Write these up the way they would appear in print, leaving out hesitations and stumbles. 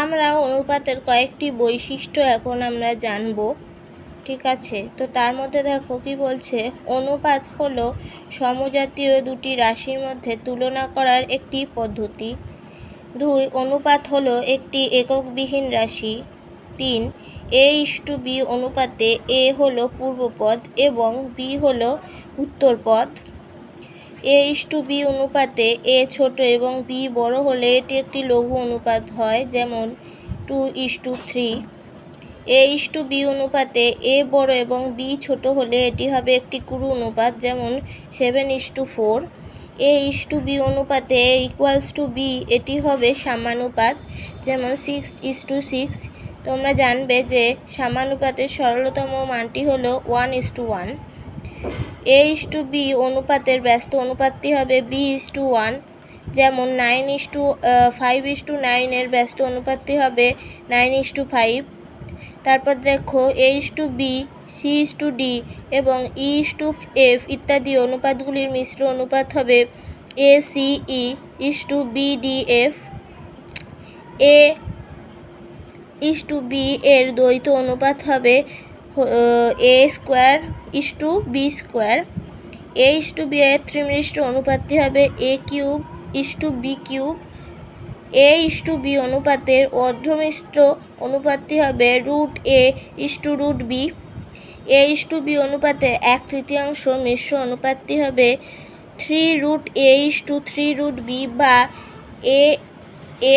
আমরা অনুপাতের কয়েকটি বৈশিষ্ট্য এখন আমরা জানব। ঠিক আছে, তো তার মধ্যে দেখো কি বলছে, অনুপাত হলো সমজাতীয় দুটি রাশির মধ্যে তুলনা করার একটি পদ্ধতি। 2 অনুপাত হলো একটি এককবিহীন রাশি। 3 a:b অনুপাতে a হলো পূর্বপদ এবং b হলো উত্তরপদ। a:b অনুপাতে a ছোট এবং b বড় হলে এটি একটি লঘু অনুপাত হয়, যেমন 2:3। a:b অনুপাতে a বড় এবং b ছোট হলে এটি হবে একটি গুরু অনুপাত, যেমন 7:4। a:b অনুপাতে a=b এটি হবে সাম্যানুপাত, যেমন 6:6। তোমরা জানবে যে সাম্যানুপাতের সরলতম মানটি হলো 1:1। a:b অনুপাতের ব্যস্ত অনুপাতটি হবে b:1, যেমন 5:9 এর ব্যস্ত অনুপাতটি হবে 9:5। তারপর দেখো a:b, c:d এবং e:f ইত্যাদি অনুপাতগুলির মিশ্র অনুপাত হবে ace:bdf। a:b এর দ্বৈত অনুপাত হবে a²:b²। a:b এর ত্রিমিশ্র অনুপাতটি হবে a³:b³। a:b অনুপাতের অর্ধমিশ্র অনুপাতটি হবে √a:√b। a:b অনুপাতে 1/3 মিশ্র অনুপাতটি হবে 3√a:3√b, বা a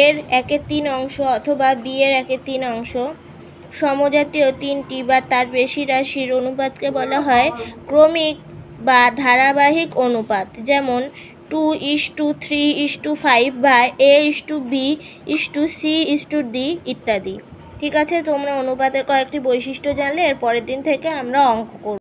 এর 1/3 অথবা b এর 1/3। সমজাতীয় তিনটি বা তার বেশি রাশির অনুপাতকে বলা হয় ক্রমিক বা ধারাবাহিক অনুপাত, যেমন 2:3:5 বা a:b:c:d ইত্যাদি। ঠিক আছে, তোমরা অনুপাতের কয়েকটি বৈশিষ্ট্য জানলে। এর পরের দিন থেকে আমরা অঙ্ক করব।